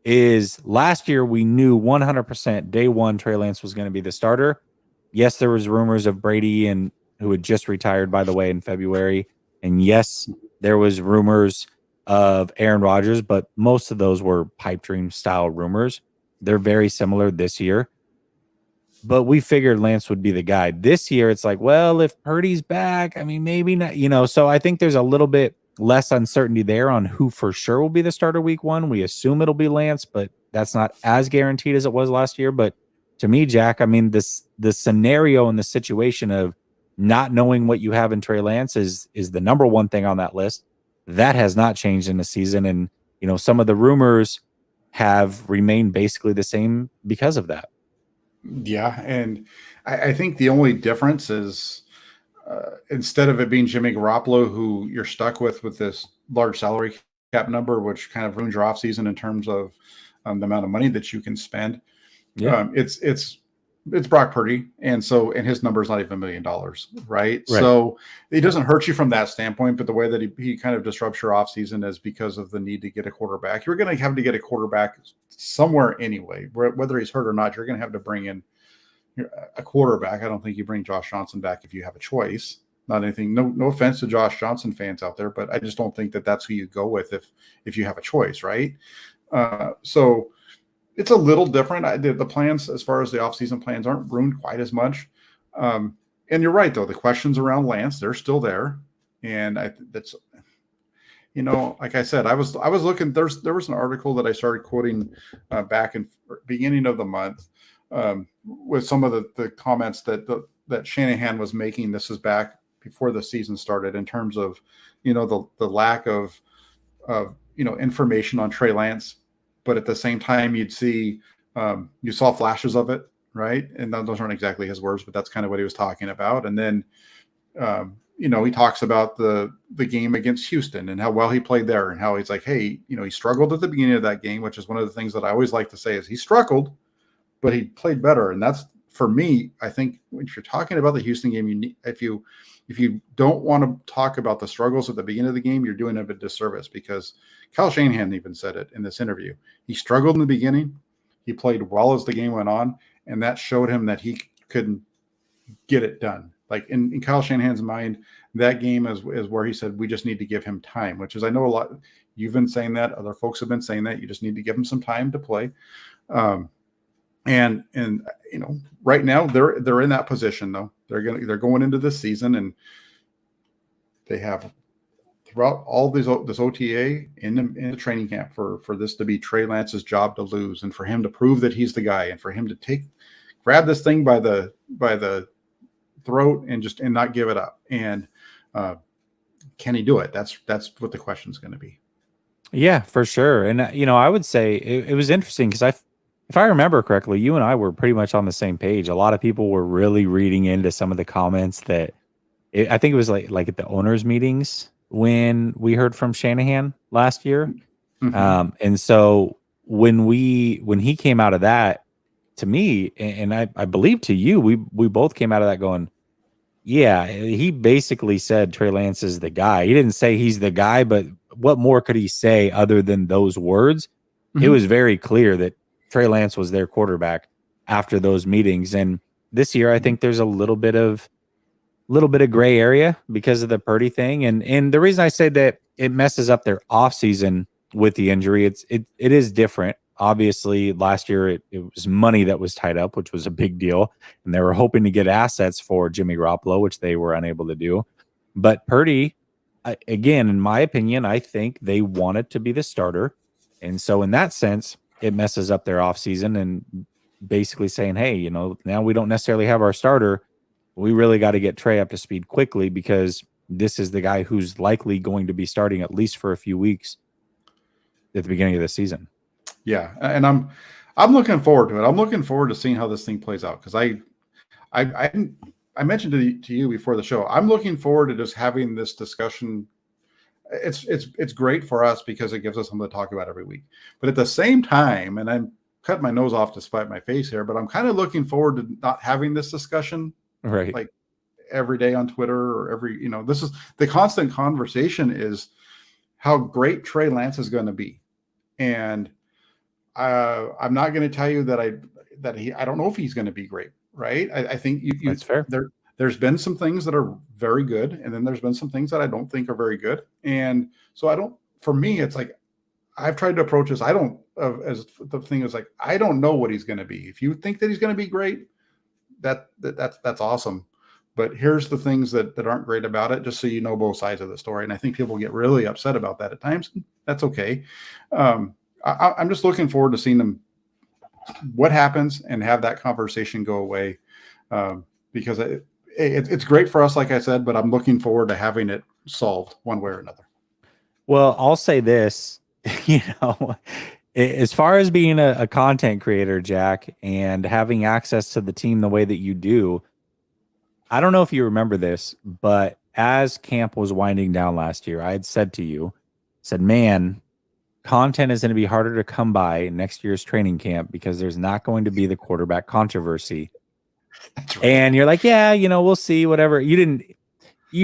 is last year we knew 100% day one Trey Lance was going to be the starter. Yes, there was rumors of Brady and who had just retired, by the way, in February. And yes, there was rumors of Aaron Rodgers, but most of those were pipe dream style rumors. They're very similar this year. But we figured Lance would be the guy. This year, it's like, well, if Purdy's back, I mean, maybe not, so I think there's a little bit less uncertainty there on who for sure will be the starter week one. We assume it'll be Lance, but that's not as guaranteed as it was last year. But to me, Jack, I mean, the scenario and the situation of not knowing what you have in Trey Lance is the number one thing on that list. That has not changed in the season. And, some of the rumors have remained basically the same because of that. Yeah. And I think the only difference is instead of it being Jimmy Garoppolo, who you're stuck with this large salary cap number, which kind of ruins your offseason in terms of the amount of money that you can spend. Yeah. It's Brock Purdy. And his number is not even $1 million. Right. So it doesn't hurt you from that standpoint, but the way that he kind of disrupts your offseason is because of the need to get a quarterback. You're going to have to get a quarterback somewhere anyway, whether he's hurt or not. You're going to have to bring in a quarterback. I don't think you bring Josh Johnson back if you have a choice. Not anything. No offense to Josh Johnson fans out there, but I just don't think that that's who you go with if you have a choice, right? So it's a little different. The plans, as far as the offseason plans, aren't ruined quite as much. And you're right, though. The questions around Lance, they're still there, and that's. Like I said, I was looking. There was an article that I started quoting back in beginning of the month with some of the comments that Shanahan was making. This is back before the season started in terms of the lack of information on Trey Lance, but at the same time you saw flashes of it, right? And those aren't exactly his words, but that's kind of what he was talking about. And then he talks about the game against Houston and how well he played there and how he's like, hey, he struggled at the beginning of that game, which is one of the things that I always like to say is he struggled, but he played better. And that's, for me, I think when you're talking about the Houston game, if you don't want to talk about the struggles at the beginning of the game, you're doing him a disservice, because Kyle Shanahan even said it in this interview. He struggled in the beginning. He played well as the game went on, and that showed him that he couldn't get it done. Like in Kyle Shanahan's mind, that game is where he said, we just need to give him time, which is, I know a lot, you've been saying that, other folks have been saying that, you just need to give him some time to play. And right now they're in that position though. They're going into this season, and they have throughout all this OTA in the training camp for this to be Trey Lance's job to lose, and for him to prove that he's the guy, and for him to grab this thing by the throat and not give it up. And can he do it? That's what the question is going to be. Yeah, for sure. And I would say it was interesting because if I remember correctly, you and I were pretty much on the same page. A lot of people were really reading into some of the comments that I think it was like at the owners' meetings when we heard from Shanahan last year. Mm-hmm. And so when he came out of that, to me, and I believe to you, we both came out of that going, yeah, he basically said Trey Lance is the guy. He didn't say he's the guy, but what more could he say other than those words? Mm-hmm. It was very clear that Trey Lance was their quarterback after those meetings. And this year, I think there's a little bit of gray area because of the Purdy thing. And the reason I say that it messes up their offseason with the injury, it is different. Obviously, last year it was money that was tied up, which was a big deal. And they were hoping to get assets for Jimmy Garoppolo, which they were unable to do. But Purdy, again, in my opinion, I think they wanted to be the starter. And so in that sense, it messes up their offseason and basically saying, hey, now we don't necessarily have our starter. We really got to get Trey up to speed quickly because this is the guy who's likely going to be starting at least for a few weeks at the beginning of the season. Yeah, and I'm looking forward to it. I'm looking forward to seeing how this thing plays out because I mentioned to you before the show. I'm looking forward to just having this discussion. It's great for us because it gives us something to talk about every week. But at the same time, and I'm cutting my nose off to spite my face here, but I'm kind of looking forward to not having this discussion. Right. Like every day on Twitter or this is the constant conversation is how great Trey Lance is going to be. And I'm not going to tell you that I don't know if he's going to be great. Right. I think that's fair. There's been some things that are very good. And then there's been some things that I don't think are very good. And so for me, it's like, I've tried to approach this. As the thing is like, I don't know what he's going to be. If you think that he's going to be great, that's awesome. But here's the things that aren't great about it, just so you know both sides of the story. And I think people get really upset about that at times. That's okay. I'm just looking forward to seeing them, what happens, and have that conversation go away. Because it's great for us, like I said, but I'm looking forward to having it solved one way or another. Well, I'll say this, as far as being a content creator, Jack, and having access to the team the way that you do, I don't know if you remember this, but as camp was winding down last year, I had said to you, man, content is going to be harder to come by next year's training camp because there's not going to be the quarterback controversy. That's right. And you're like, yeah, we'll see, whatever. You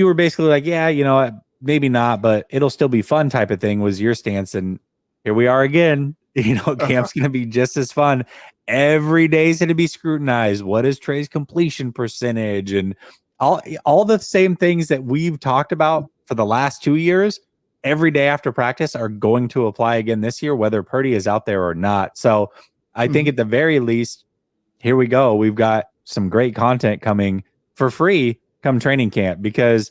were basically like, yeah, maybe not, but it'll still be fun type of thing was your stance. And here we are again. Camp's going to be just as fun. Every day is going to be scrutinized. What is Trey's completion percentage? And all the same things that we've talked about for the last 2 years, every day after practice are going to apply again this year, whether Purdy is out there or not. So I think at the very least, here we go. We've got some great content coming for free come training camp because,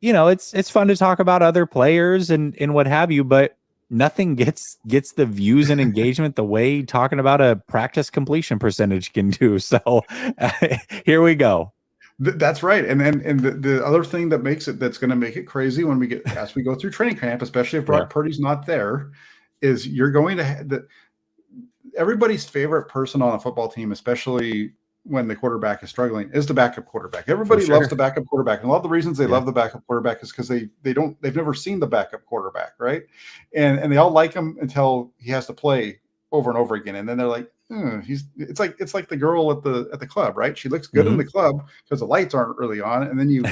it's fun to talk about other players and what have you, but nothing gets the views and engagement the way talking about a practice completion percentage can do. So here we go. That's right. And the other thing that's going to make it crazy as we go through training camp, especially if Brock Purdy's not there, is you're going to everybody's favorite person on a football team, especially when the quarterback is struggling, is the backup quarterback. Everybody loves the backup quarterback. And a lot of the reasons they love the backup quarterback is because they've never seen the backup quarterback, right? And they all like him until he has to play over and over again. And then they're like, it's like the girl at the club, right? She looks good in the club because the lights aren't really on. And then you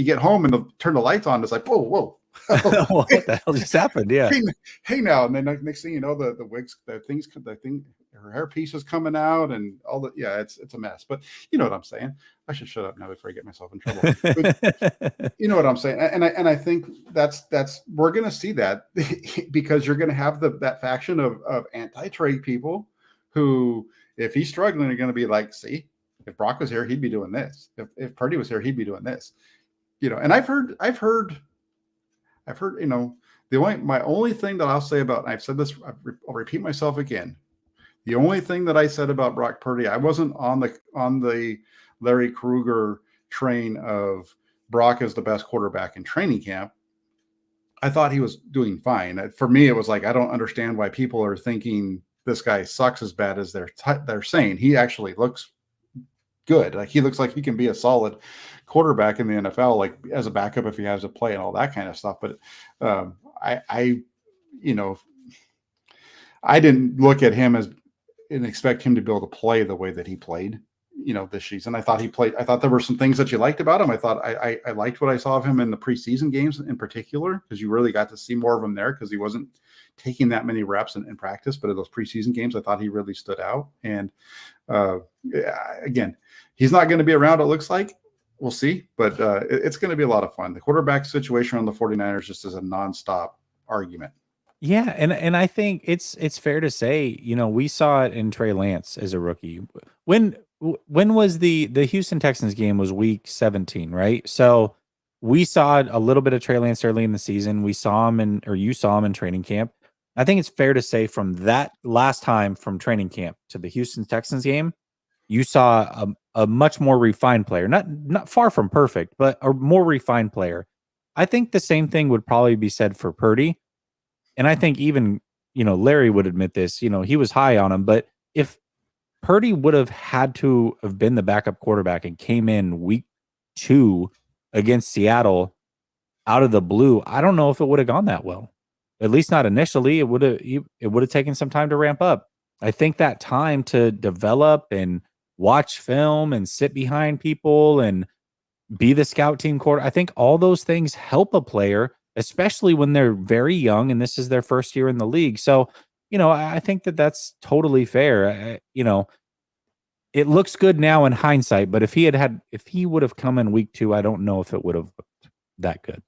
get home and turn the lights on. It's like, whoa. What the hell just happened? Yeah. Hey now, and then next thing you know, the wigs, the thing, her hair piece is coming out, and all the it's a mess. But you know what I'm saying. I should shut up now before I get myself in trouble. But you know what I'm saying, and I think that's we're gonna see that because you're gonna have that faction of anti-Trey people who, if he's struggling, are gonna be like, see, if Brock was here, he'd be doing this. If Purdy was here, he'd be doing this. And I've heard, my only thing that I'll say about, and I've said this, I'll repeat myself again. The only thing that I said about Brock Purdy, I wasn't on the Larry Krueger train of Brock is the best quarterback in training camp. I thought he was doing fine. For me, it was like, I don't understand why people are thinking this guy sucks as bad as they're saying. He actually looks good. Like he looks like he can be a solid quarterback in the NFL, like as a backup if he has to play and all that kind of stuff. But I didn't look at him and expect him to be able to play the way that he played. this season. I thought there were some things that you liked about him. I thought I liked what I saw of him in the preseason games in particular, because you really got to see more of him there, because he wasn't taking that many reps in practice. But in those preseason games, I thought he really stood out. And again, he's not going to be around, it looks like. We'll see. But it's going to be a lot of fun. The quarterback situation on the 49ers just is a nonstop argument. Yeah, and I think it's fair to say, we saw it in Trey Lance as a rookie. When was the Houston Texans game? Was week 17, right? So we saw a little bit of Trey Lance early in the season. We saw him you saw him in training camp. I think it's fair to say from that last time from training camp to the Houston Texans game, you saw a much more refined player. Not far from perfect, but a more refined player. I think the same thing would probably be said for Purdy. And I think even, Larry would admit this, he was high on him. But if Purdy would have had to have been the backup quarterback and came in week 2 against Seattle out of the blue, I don't know if it would have gone that well. At least not initially. It would have taken some time to ramp up. I think that time to develop and watch film and sit behind people and be the scout team quarter, I think all those things help a player, especially when they're very young and this is their first year in the league. So, I think that's totally fair. It looks good now in hindsight, but if he would have come in week 2, I don't know if it would have looked that good.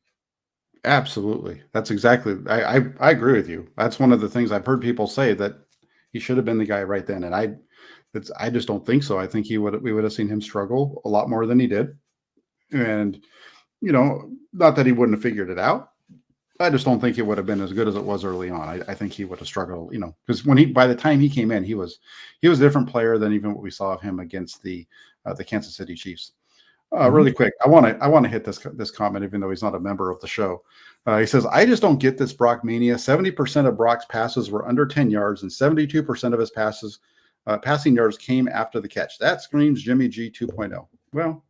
Absolutely. That's exactly, I agree with you. That's one of the things I've heard people say, that he should have been the guy right then. And I just don't think so. I think we would have seen him struggle a lot more than he did. And, not that he wouldn't have figured it out. I just don't think it would have been as good as it was early on. I think he would have struggled, because by the time he came in, he was a different player than even what we saw of him against the Kansas City Chiefs. Really quick, I want to hit this comment, even though he's not a member of the show. He says, "I just don't get this Brock mania. 70% of Brock's passes were under 10 yards, and 72% of his passing yards came after the catch. That screams Jimmy G 2.0. Well,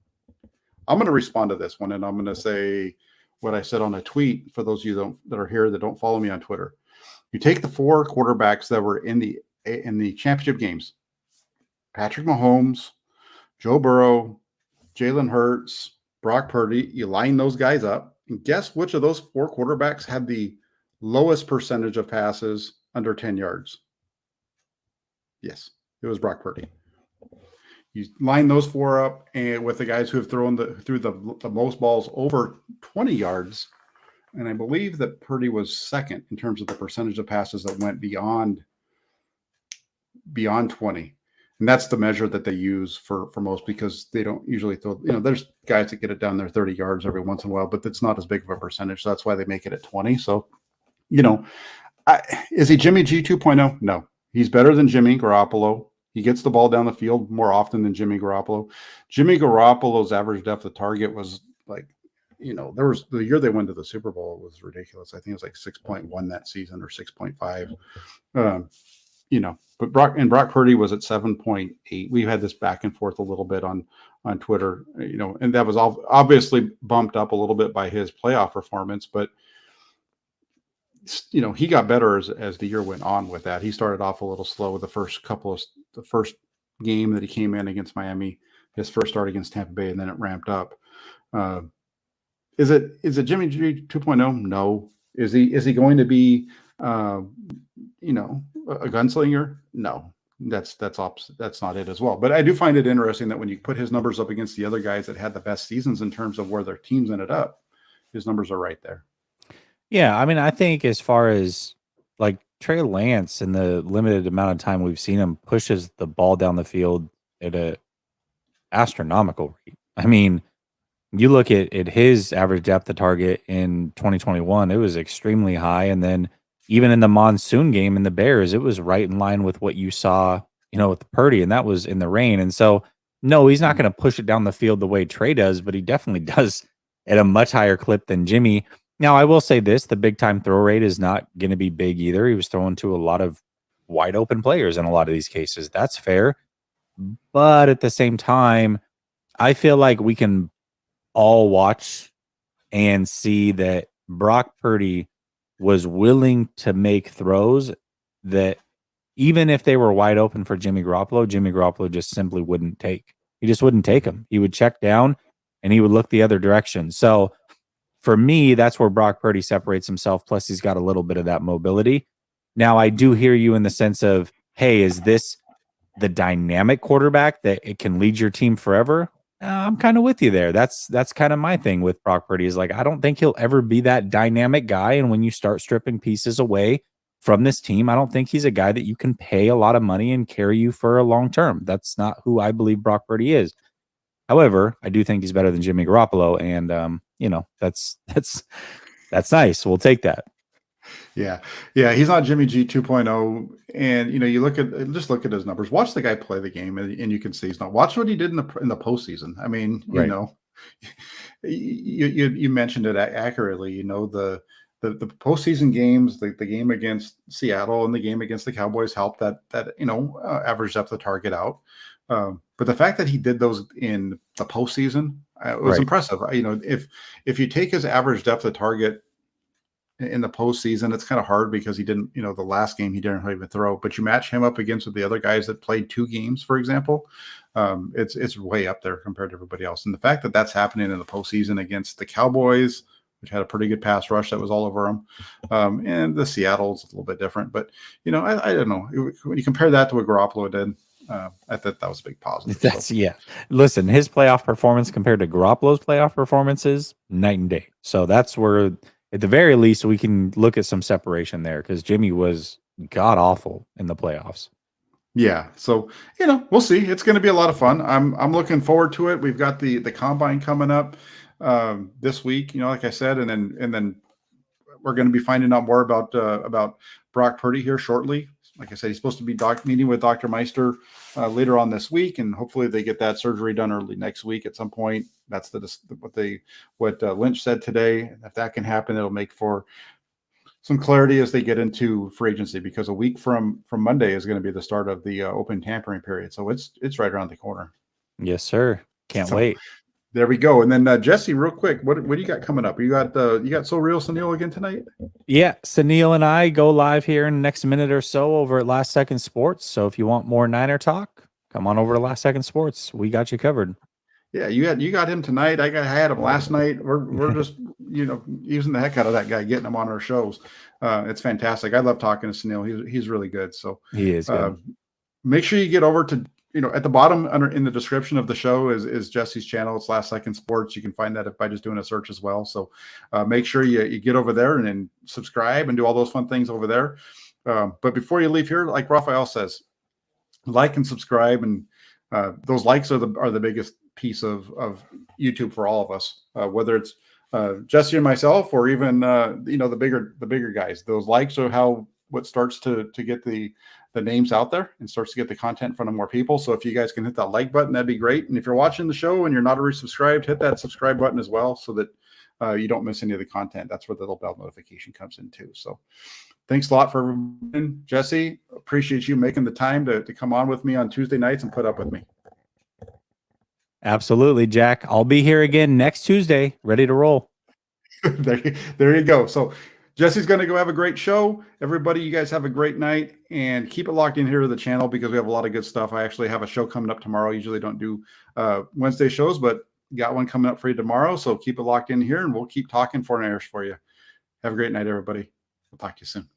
I'm going to respond to this one, and I'm going to say what I said on a tweet for those of you that are here that don't follow me on Twitter. You take the 4 quarterbacks that were in the championship games: Patrick Mahomes, Joe Burrow, Jalen Hurts, Brock Purdy. You line those guys up, and guess which of those 4 quarterbacks had the lowest percentage of passes under 10 yards? Yes, it was Brock Purdy. You line those 4 up, and with the guys who have thrown through the most balls over 20 yards, and I believe that Purdy was second in terms of the percentage of passes that went beyond 20. And that's the measure that they use for most, because they don't usually throw, there's guys that get it down there 30 yards every once in a while, but it's not as big of a percentage. So that's why they make it at 20. So, is he Jimmy G 2.0? No, he's better than Jimmy Garoppolo. He gets the ball down the field more often than Jimmy Garoppolo. Jimmy Garoppolo's average depth of target was like, there was the year they went to the Super Bowl, it was ridiculous. I think it was like 6.1 that season, or 6.5. But Brock Purdy was at 7.8. We had this back and forth a little bit on Twitter, and that was obviously bumped up a little bit by his playoff performance, but he got better as the year went on with that. He started off a little slow with the first game that he came in against Miami, his first start against Tampa Bay, and then it ramped up. Is it Jimmy G 2.0? No. Is he going to be a gunslinger? No. That's not it as well. But I do find it interesting that when you put his numbers up against the other guys that had the best seasons in terms of where their teams ended up, his numbers are right there. Yeah, I mean, I think as far as like Trey Lance, in the limited amount of time we've seen him, pushes the ball down the field at a astronomical rate. I mean, you look at his average depth of target in 2021, it was extremely high. And then even in the monsoon game in the Bears, it was right in line with what you saw, with Purdy, and that was in the rain. And so, no, he's not going to push it down the field the way Trey does, but he definitely does at a much higher clip than Jimmy. Now, I will say this, the big time throw rate is not going to be big either. He was throwing to a lot of wide open players in a lot of these cases. That's fair. But at the same time, I feel like we can all watch and see that Brock Purdy was willing to make throws that even if they were wide open for Jimmy Garoppolo just simply wouldn't take. He just wouldn't take them. He would check down and he would look the other direction. So for me, that's where Brock Purdy separates himself. Plus, he's got a little bit of that mobility. Now, I do hear you in the sense of, hey, is this the dynamic quarterback that it can lead your team forever? I'm kind of with you there. That's kind of my thing with Brock Purdy is like, I don't think he'll ever be that dynamic guy. And when you start stripping pieces away from this team, I don't think he's a guy that you can pay a lot of money and carry you for a long term. That's not who I believe Brock Purdy is. However, I do think he's better than Jimmy Garoppolo, and that's nice. We'll take that. Yeah, he's not Jimmy G 2.0, and you look at his numbers. Watch the guy play the game, and you can see he's not. Watch what he did in the postseason. I mean, Right. You mentioned it accurately. The postseason games, the game against Seattle and the game against the Cowboys helped that average depth of target out. But the fact that he did those in the postseason was impressive. If you take his average depth of target in the postseason, it's kind of hard because he didn't, the last game he didn't even throw. But you match him up against with the other guys that played 2 games, for example, it's way up there compared to everybody else. And the fact that that's happening in the postseason against the Cowboys, which had a pretty good pass rush that was all over them, and the Seattle's a little bit different. But I don't know, when you compare that to what Garoppolo did. I thought that was a big positive. Yeah. Listen, his playoff performance compared to Garoppolo's playoff performances, night and day. So that's where, at the very least, we can look at some separation there because Jimmy was god awful in the playoffs. Yeah. So, we'll see. It's going to be a lot of fun. I'm looking forward to it. We've got the combine coming up this week, like I said, and then we're going to be finding out more about Brock Purdy here shortly. Like I said, he's supposed to be meeting with Dr. Meister later on this week, and hopefully they get that surgery done early next week at some point. That's what Lynch said today. If that can happen, it'll make for some clarity as they get into free agency, because a week from Monday is going to be the start of the open tampering period. So it's right around the corner. Yes, sir. Can't wait. There we go. And then Jessie, real quick, what do you got coming up? You got So Real Sunil again tonight? Yeah, Sunil and I go live here in the next minute or so over at Last Second Sports. So if you want more Niner talk, come on over to Last Second Sports. We got you covered. Yeah, you got him tonight. I had him last night. We're just using the heck out of that guy, getting him on our shows. It's fantastic. I love talking to Sunil. He's really good. So he is good. Make sure you get over to at the bottom in the description of the show is Jesse's channel. It's Last Second Sports. You can find that by just doing a search as well. So make sure you get over there and then subscribe and do all those fun things over there. But before you leave here, like Raphael says, like and subscribe, and those likes are the biggest piece of YouTube for all of us, whether it's Jessie and myself or even the bigger guys. Those likes are what starts to get the names out there and starts to get the content in front of more people. So if you guys can hit that like button, that'd be great. And if you're watching the show and you're not already subscribed, hit that subscribe button as well, so that you don't miss any of the content. That's where the little bell notification comes in too. So thanks a lot for everyone. Jessie, appreciate you making the time to come on with me on Tuesday nights and put up with me. Absolutely, Jack. I'll be here again next Tuesday, ready to roll. There you go. So Jesse's going to go have a great show. Everybody, you guys have a great night, and keep it locked in here to the channel because we have a lot of good stuff. I actually have a show coming up tomorrow. I usually don't do Wednesday shows, but got one coming up for you tomorrow. So keep it locked in here, and we'll keep talking 49ers for you. Have a great night, everybody. We'll talk to you soon.